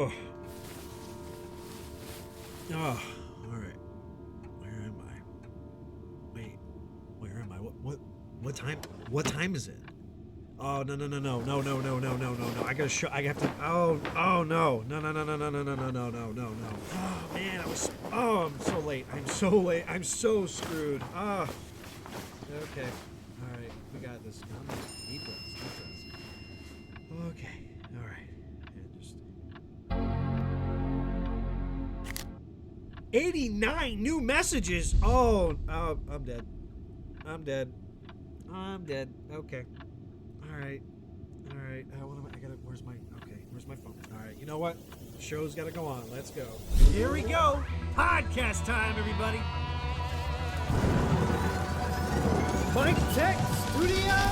Oh. Oh, all right. Where am I? Wait, where am I? What time? What time is it? Oh no! I gotta show. I have to. Oh no! No! Oh man, I was. Oh, I'm so late. I'm so late. I'm so screwed. Ah. Okay. All right. We got this. Deep breaths. Okay. All right. And just 89 new messages. Oh, I'm dead. I'm dead. Okay. All right. What am I? I gotta. Where's my? Okay. Where's my phone? All right. You know what? Show's gotta go on. Let's go. Here we go. Podcast time, everybody. MIK TEK Studios.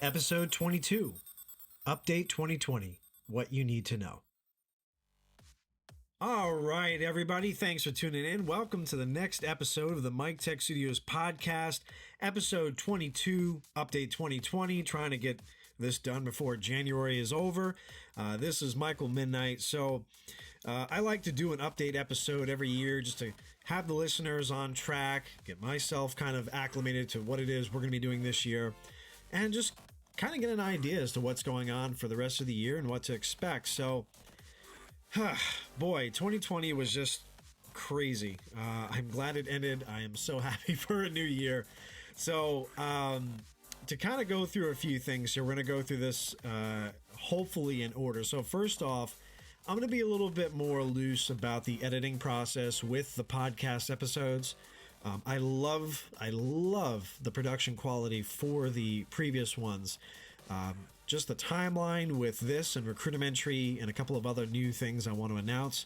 Episode 22. Update 2020. What you need to know. All right, everybody. Thanks for tuning in. Welcome to the next episode of the MIK TEK Studios podcast, episode 22, update 2020. Trying to get this done before January is over. This is Michael Midnight. So I like to do an update episode every year just to have the listeners on track, get myself kind of acclimated to what it is we're going to be doing this year, and just kind of get an idea as to what's going on for the rest of the year and what to expect. So boy, 2020 was just crazy. I'm glad it ended. I am so happy for a new year. So to kind of go through a few things here, we're going to go through this hopefully in order. So first off, I'm going to be a little bit more loose about the editing process with the podcast episodes. I love the production quality for the previous ones. Just the timeline with this and Recruitamentary and a couple of other new things I want to announce.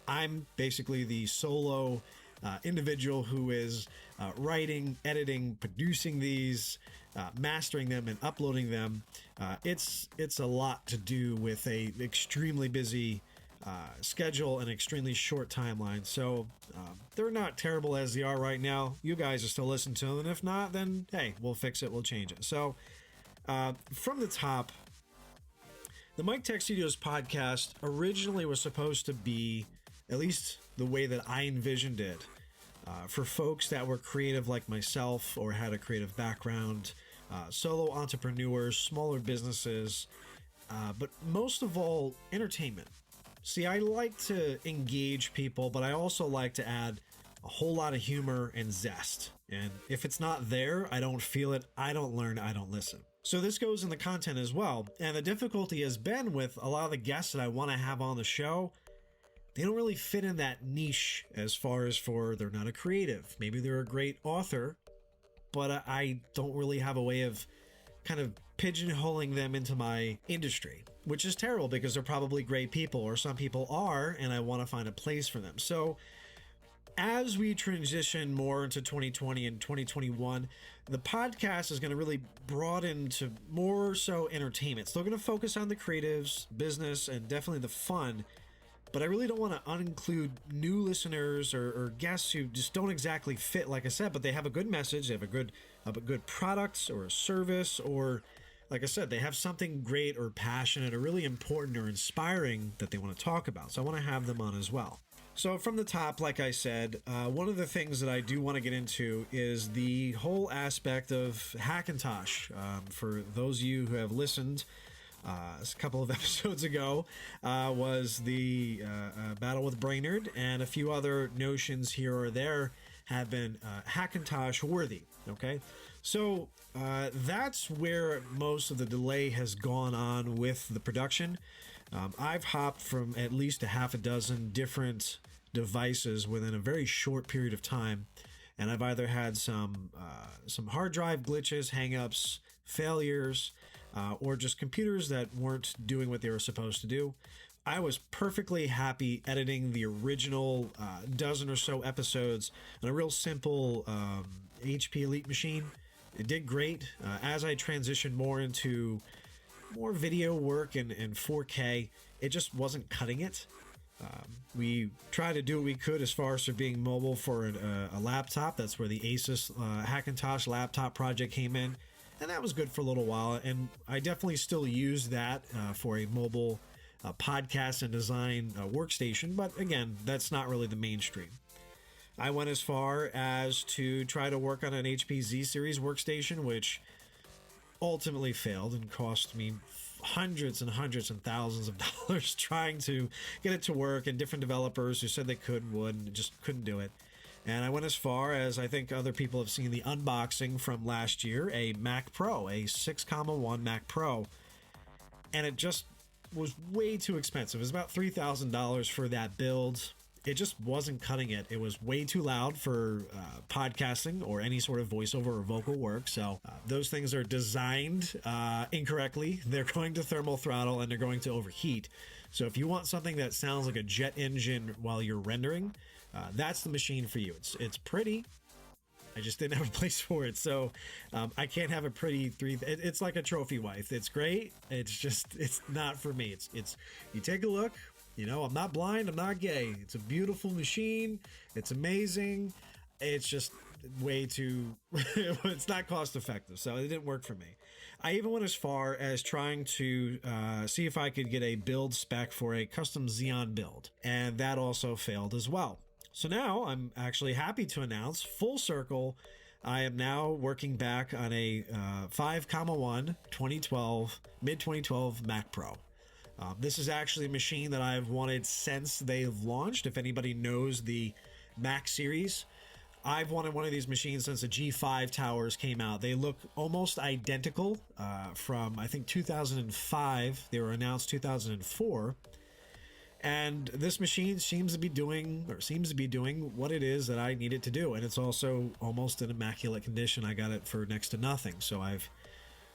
I'm basically the solo individual who is writing, editing, producing these, mastering them, and uploading them. It's a lot to do with a extremely busy schedule and extremely short timeline. So they're not terrible as they are right now. You guys are still listening to them, and if not, then hey, we'll fix it. We'll change it. So from the top, the MIK TEK Studios podcast originally was supposed to be, at least the way that I envisioned it, for folks that were creative like myself or had a creative background, solo entrepreneurs, smaller businesses, but most of all, entertainment. See, I like to engage people, but I also like to add a whole lot of humor and zest. And if it's not there, I don't feel it, I don't learn, I don't listen. So this goes in the content as well. And the difficulty has been with a lot of the guests that I want to have on the show, they don't really fit in that niche as far as for they're not a creative. Maybe they're a great author, but I don't really have a way of kind of pigeonholing them into my industry, which is terrible because they're probably great people, or some people are, and I want to find a place for them. So as we transition more into 2020 and 2021, the podcast is going to really broaden to more so entertainment. Still going to focus on the creatives, business, and definitely the fun, but I really don't want to uninclude new listeners or guests who just don't exactly fit, like I said, but they have a good message, they have a good product or a service, or like I said, they have something great or passionate or really important or inspiring that they want to talk about. So I want to have them on as well. So from the top, like I said, one of the things that I do want to get into is the whole aspect of Hackintosh. For those of you who have listened, a couple of episodes ago was the battle with Brainerd, and a few other notions here or there have been Hackintosh worthy. Okay, so that's where most of the delay has gone on with the production. I've hopped from at least a half a dozen different devices within a very short period of time, and I've either had some hard drive glitches, hangups, failures, or just computers that weren't doing what they were supposed to do. I was perfectly happy editing the original dozen or so episodes on a real simple HP Elite machine. It did great. As I transitioned more into more video work and 4K, it just wasn't cutting it. We tried to do what we could as far as for being mobile for a laptop. That's where the Asus Hackintosh laptop project came in, and that was good for a little while. And I definitely still use that for a mobile podcast and design workstation. But again, that's not really the mainstream. I went as far as to try to work on an HP Z series workstation, which ultimately failed and cost me hundreds and hundreds and thousands of dollars trying to get it to work, and different developers who said they could and would and just couldn't do it. And I went as far as, I think other people have seen the unboxing from last year, a Mac Pro, a 6,1 Mac Pro, and it just was way too expensive. It was about $3,000 for that build. It just wasn't cutting it. It was way too loud for podcasting or any sort of voiceover or vocal work. So those things are designed incorrectly. They're going to thermal throttle and they're going to overheat. So if you want something that sounds like a jet engine while you're rendering, that's the machine for you. It's pretty. I just didn't have a place for it. So I can't have a pretty it's like a trophy wife. It's great. It's not for me. It's you take a look. You know, I'm not blind, I'm not gay. It's a beautiful machine. It's amazing. It's just way too, it's not cost effective. So it didn't work for me. I even went as far as trying to see if I could get a build spec for a custom Xeon build. And that also failed as well. So now I'm actually happy to announce, full circle, I am now working back on a 5,1 2012, mid-2012 Mac Pro. This is actually a machine that I've wanted since they've launched. If anybody knows the Mac series, I've wanted one of these machines since the G5 towers came out. They look almost identical from, I think, 2005. They were announced 2004. And this machine seems to be doing what it is that I need it to do. And it's also almost in immaculate condition. I got it for next to nothing. So I've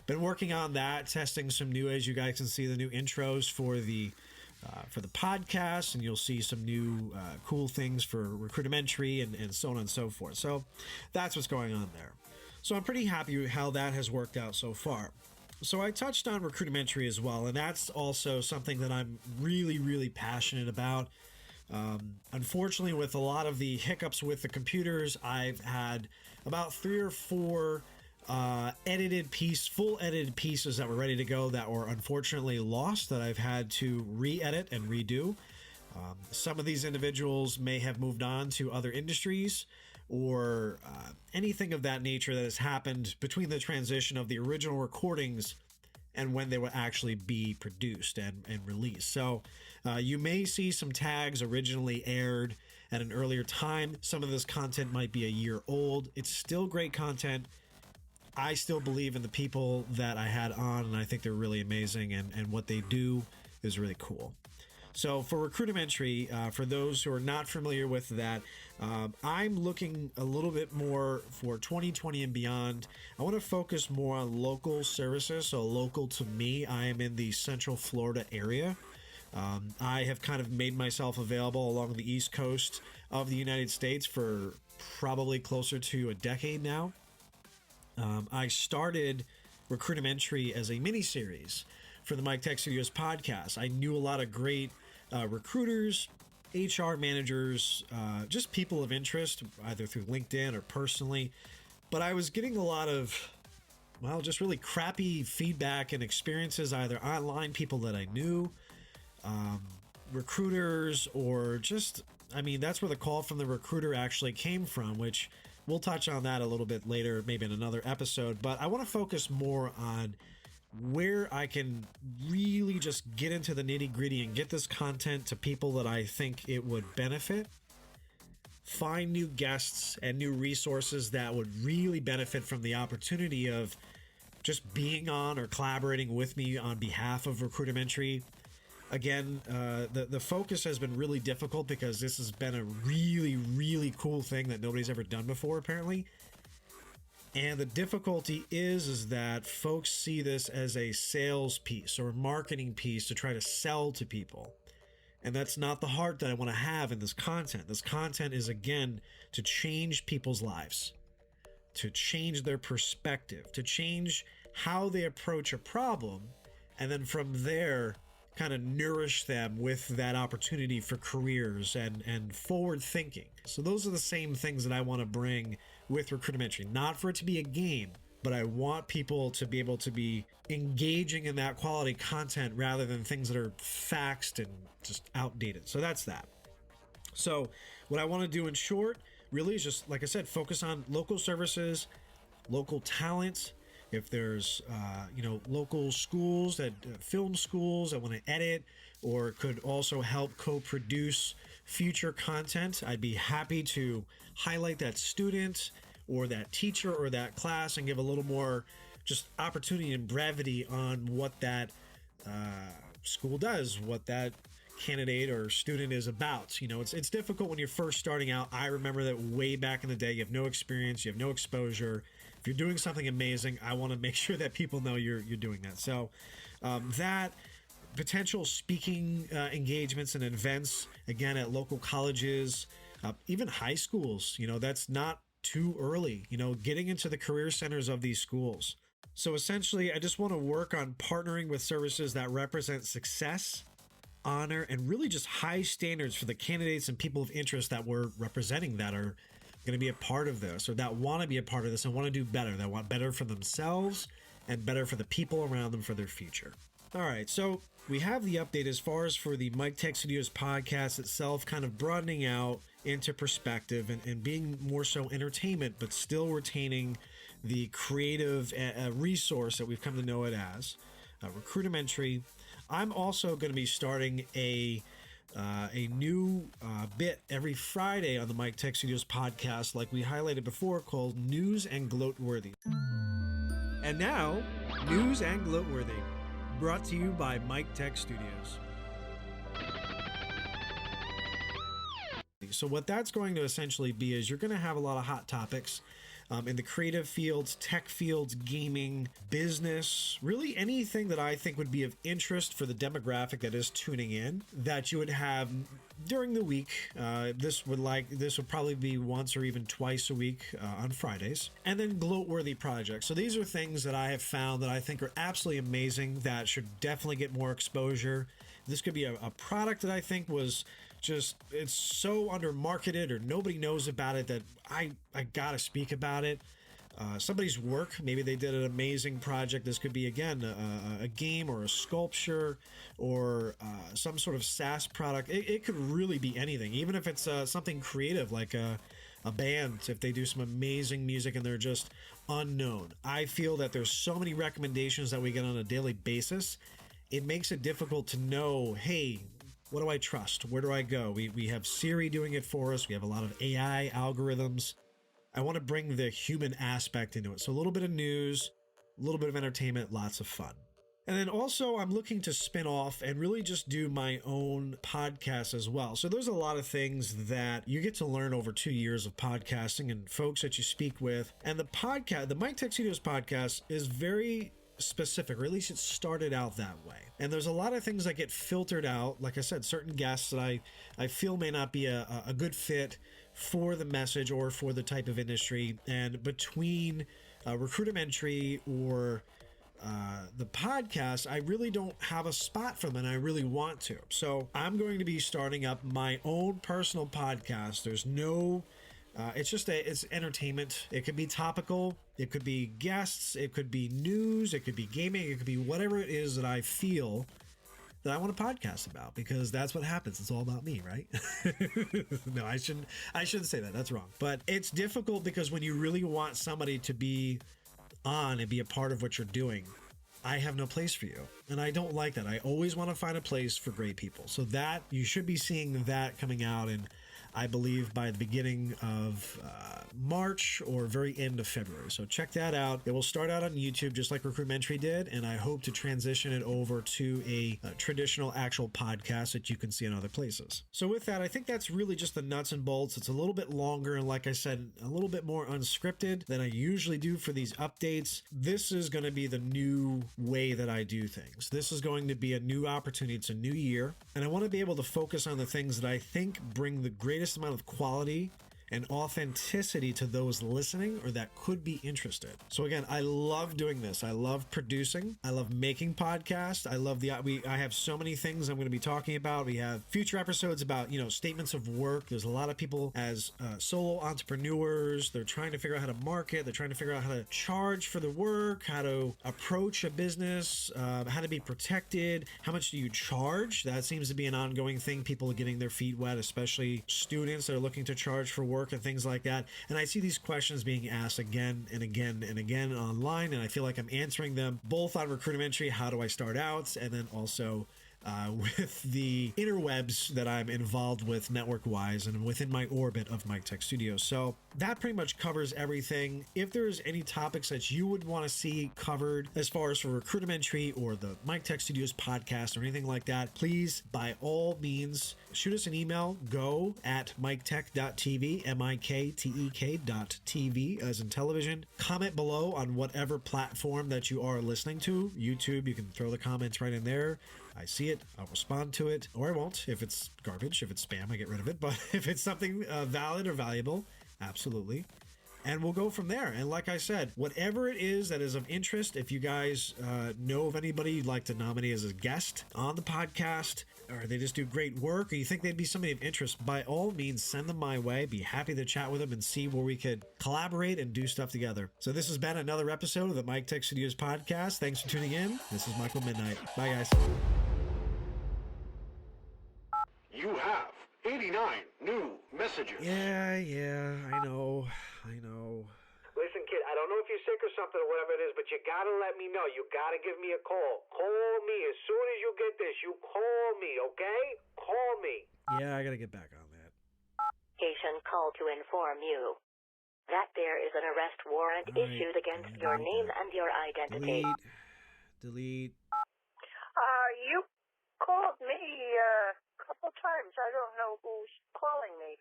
been working on that, testing some new, as you guys can see, the new intros for the podcast, and you'll see some new cool things for Recruitamentary and so on and so forth. So that's what's going on there. So I'm pretty happy with how that has worked out so far. So I touched on Recruitamentary as well, and that's also something that I'm really, really passionate about. Unfortunately, with a lot of the hiccups with the computers, I've had about 3 or 4 full edited pieces that were ready to go that were unfortunately lost, that I've had to re-edit and redo. Some of these individuals may have moved on to other industries, or anything of that nature that has happened between the transition of the original recordings and when they will actually be produced and released. So you may see some tags originally aired at an earlier time. Some of this content might be a year old. It's still great content. I still believe in the people that I had on, and I think they're really amazing, and what they do is really cool. So for Recruitamentary, for those who are not familiar with that, I'm looking a little bit more for 2020 and beyond. I want to focus more on local services. So local to me, I am in the Central Florida area. I have kind of made myself available along the East Coast of the United States for probably closer to a decade now. I started Recruitamentary as a mini-series for the MIK TEK Studios podcast. I knew a lot of great recruiters, HR managers, just people of interest, either through LinkedIn or personally. But I was getting a lot of, well, just really crappy feedback and experiences, either online, people that I knew, recruiters, or just, I mean, that's where the call from the recruiter actually came from, which we'll touch on that a little bit later, maybe in another episode. But I want to focus more on where I can really just get into the nitty gritty and get this content to people that I think it would benefit. Find new guests and new resources that would really benefit from the opportunity of just being on or collaborating with me on behalf of Recruitamentary. Again, the focus has been really difficult because this has been a really, really cool thing that nobody's ever done before, apparently. And the difficulty is that folks see this as a sales piece or a marketing piece to try to sell to people. And that's not the heart that I want to have in this content. This content is, again, to change people's lives, to change their perspective, to change how they approach a problem, and then from there, kind of nourish them with that opportunity for careers and forward thinking. So those are the same things that I want to bring with Recruitamentary. Not for it to be a game, but I want people to be able to be engaging in that quality content rather than things that are faxed and just outdated. So that's that. So what I want to do in short really is just, like I said, focus on local services, local talent. If there's, local schools that film schools that want to edit or could also help co-produce future content, I'd be happy to highlight that student or that teacher or that class and give a little more just opportunity and brevity on what that school does, what that candidate or student is about. It's difficult when you're first starting out. I remember that way back in the day. You have no experience, you have no exposure. If you're doing something amazing, I want to make sure that people know you're doing that. So that potential speaking engagements and events, again, at local colleges, even high schools, that's not too early, getting into the career centers of these schools. So essentially, I just want to work on partnering with services that represent success, honor, and really just high standards for the candidates and people of interest that we're representing that are going to be a part of this, or that want to be a part of this and want to do better, that want better for themselves and better for the people around them for their future. All right, so we have the update as far as for the MIK TEK Studios podcast itself, kind of broadening out into perspective and being more so entertainment, but still retaining the creative resource that we've come to know it as, Recruitamentary. I'm also going to be starting a new bit every Friday on the MIK TEK Studios podcast, like we highlighted before, called News and Gloatworthy. And now, News and Gloatworthy, brought to you by MIK TEK Studios. So what that's going to essentially be is you're going to have a lot of hot topics in the creative fields, tech fields, gaming, business, really anything that I think would be of interest for the demographic that is tuning in that you would have during the week. This would probably be once or even twice a week on Fridays. And then gloat-worthy projects. So these are things that I have found that I think are absolutely amazing that should definitely get more exposure. This could be a product that I think was just, it's so under marketed or nobody knows about it that I gotta speak about it. Somebody's work, maybe they did an amazing project. This could be, again, a game or a sculpture or some sort of SaaS product. It could really be anything, even if it's something creative like a band, if they do some amazing music and they're just unknown. I feel that there's so many recommendations that we get on a daily basis. It makes it difficult to know, hey, what do I trust? Where do I go? We have Siri doing it for us. We have a lot of AI algorithms. I want to bring the human aspect into it. So a little bit of news, a little bit of entertainment, lots of fun. And then also I'm looking to spin off and really just do my own podcast as well. So there's a lot of things that you get to learn over 2 years of podcasting and folks that you speak with. And the MIK TEK Studios podcast is very specific, or at least it started out that way. And there's a lot of things that get filtered out. Like I said, certain guests that I feel may not be a good fit for the message or for the type of industry. And between Recruitamentary or the podcast, I really don't have a spot for them, and I really want to. So I'm going to be starting up my own personal podcast. There's no it's entertainment. It could be topical. It could be guests. It could be news. It could be gaming. It could be whatever it is that I feel that I want to podcast about, because that's what happens. It's all about me, right? No, I shouldn't say that. That's wrong. But it's difficult because when you really want somebody to be on and be a part of what you're doing, I have no place for you. And I don't like that. I always want to find a place for great people. So that you should be seeing that coming out in, I believe, by the beginning of March or very end of February. So check that out. It will start out on YouTube just like Recruitamentary did, and I hope to transition it over to a traditional actual podcast that you can see in other places. So with that, I think that's really just the nuts and bolts. It's a little bit longer and, like I said, a little bit more unscripted than I usually do for these updates. This is going to be the new way that I do things. This is going to be a new opportunity. It's a new year, and I want to be able to focus on the things that I think bring the greatest amount of quality an authenticity to those listening or that could be interested. So again, I love doing this. I love producing. I love making podcasts. I love I have so many things I'm going to be talking about. We have future episodes about, statements of work. There's a lot of people as solo entrepreneurs. They're trying to figure out how to market. They're trying to figure out how to charge for the work, how to approach a business, how to be protected. How much do you charge? That seems to be an ongoing thing. People are getting their feet wet, especially students that are looking to charge for work and things like that. And I see these questions being asked again and again and again online, and I feel like I'm answering them both on Recruitamentary, how do I start out, and then also with the interwebs that I'm involved with network-wise and within my orbit of MIK TEK Studios. So that pretty much covers everything. If there's any topics that you would want to see covered as far as for Recruitamentary or the MIK TEK Studios podcast or anything like that, please, by all means, shoot us an email, go@miktek.tv, MIKTEK.tv, as in television. Comment below on whatever platform that you are listening to. YouTube, you can throw the comments right in there. I see it, I'll respond to it, or I won't. If it's garbage, if it's spam, I get rid of it. But if it's something valid or valuable, absolutely. And we'll go from there. And like I said, whatever it is that is of interest, if you guys know of anybody you'd like to nominate as a guest on the podcast, or they just do great work, or you think they'd be somebody of interest, by all means, send them my way. Be happy to chat with them and see where we could collaborate and do stuff together. So this has been another episode of the MIK TEK Studios podcast. Thanks for tuning in. This is Michael Midnight. Bye, guys. You have 89 new messages. Yeah, I know. Listen, kid, I don't know if you're sick or something or whatever it is, but you gotta let me know. You gotta give me a call. Call me as soon as you get this. You call me, okay? Call me. Yeah, I gotta get back on that. Station call to inform you that there is an arrest warrant issued against your name and your identity. Delete. You called me a couple times. I don't know who's calling me.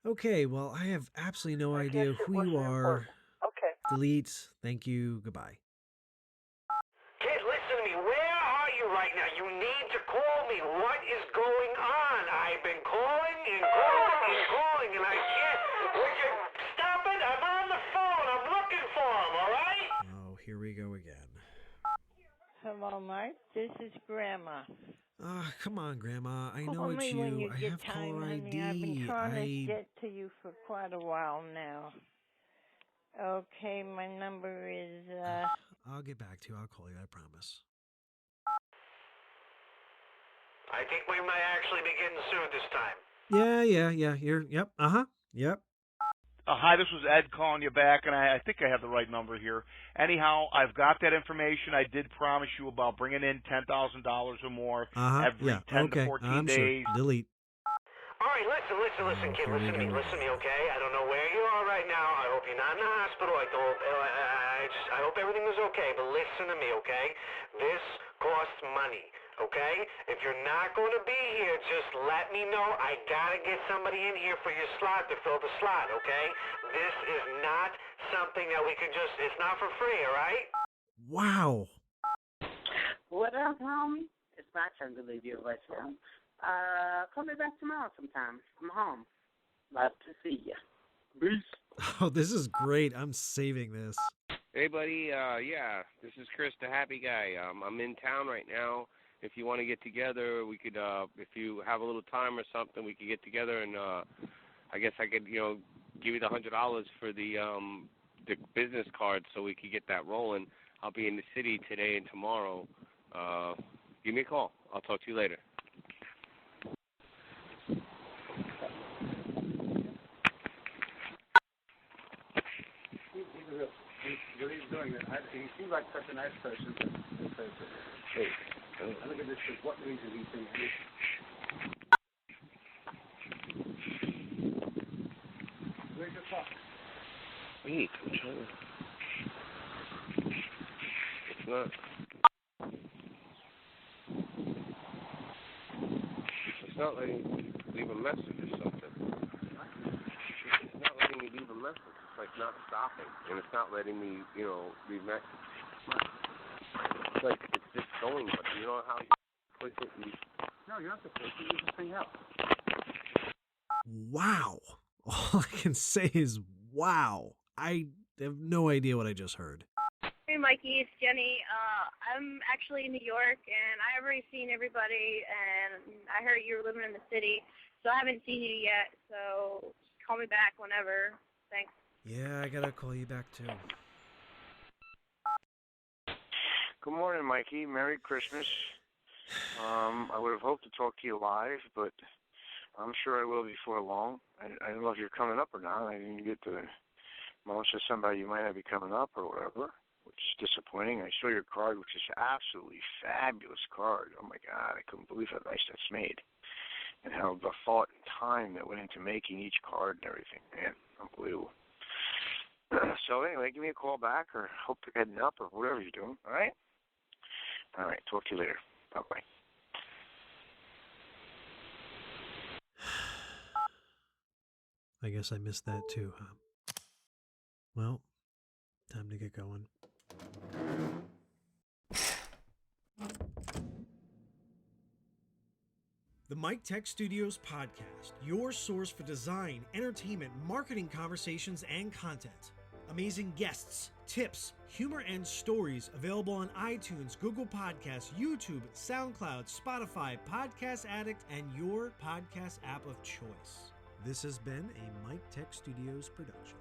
Okay, well, I have absolutely no idea who you are. Okay. Delete. Thank you. Goodbye. Kid, listen to me. Where are you right now? You need to call me. What is going on? I've been calling and I can't. Would you stop it? I'm on the phone. I'm looking for him, all right? Oh, here we go again. Hello, Mike. This is Grandma. Come on, Grandma. I know Call it's me you. when you I get have time, caller honey. ID. I've been trying to get to you for quite a while now. Okay, my number is, I'll get back to you. I'll call you. I promise. I think we might actually be getting sued this time. Yeah. Yep. Hi, this was Ed calling you back, and I think I have the right number here. Anyhow, I've got that information. I did promise you about bringing in $10,000 or more every 10 to 14 days. Sure. Delete. All right, listen, kid. Listen to me, okay? I don't know where you are right now. I hope you're not in the hospital. I hope everything is okay, but listen to me, okay? This costs money, okay? If you're not going to be here, just let me know. I gotta get somebody in here for your slot to fill the slot, okay? This is not something that we can just, it's not for free, all right? Wow. What up, homie? It's my turn to leave you a voicemail. Call me back tomorrow sometime. I'm home. Love to see you. Peace. Oh, this is great. I'm saving this. Hey, buddy. Yeah, this is Chris, the happy guy. I'm in town right now. If you want to get together, we could, if you have a little time or something, we could get together and, I guess I could, give you the $100 for the business card so we could get that rolling. I'll be in the city today and tomorrow. Give me a call. I'll talk to you later. He's doing it. He seems like such a nice person. Hey, I look at this as what reason he thinks this. Where's your clock? Wait, I'm trying to... It's not... It's not letting me leave a message or something. It's not letting me leave a message. It's like not stopping. And it's not letting me, leave message. It's like it's just going, but you know how you push it and... No, you don't have to push it. You just hang up. Wow. All I can say is wow. I have no idea what I just heard. Hey, Mikey, it's Jenny. I'm actually in New York, and I've already seen everybody, and I heard you were living in the city, so I haven't seen you yet, so call me back whenever. Thanks. Yeah, I gotta call you back too. Good morning, Mikey. Merry Christmas. I would have hoped to talk to you live, but I'm sure I will before long. I don't know if you're coming up or not. I didn't get the most of somebody you might not be coming up or whatever, which is disappointing. I saw your card, which is absolutely fabulous card. Oh, my God. I couldn't believe how nice that's made and how the thought and time that went into making each card and everything. Man, unbelievable. So, anyway, give me a call back or hope you're heading up or whatever you're doing, all right? All right, talk to you later. Bye-bye. I guess I missed that too, huh? Well, time to get going. The MIK TEK Studios podcast, your source for design, entertainment, marketing conversations, and content. Amazing guests, tips, humor, and stories available on iTunes, Google Podcasts, YouTube, SoundCloud, Spotify, Podcast Addict, and your podcast app of choice. This has been a MIK TEK Studios production.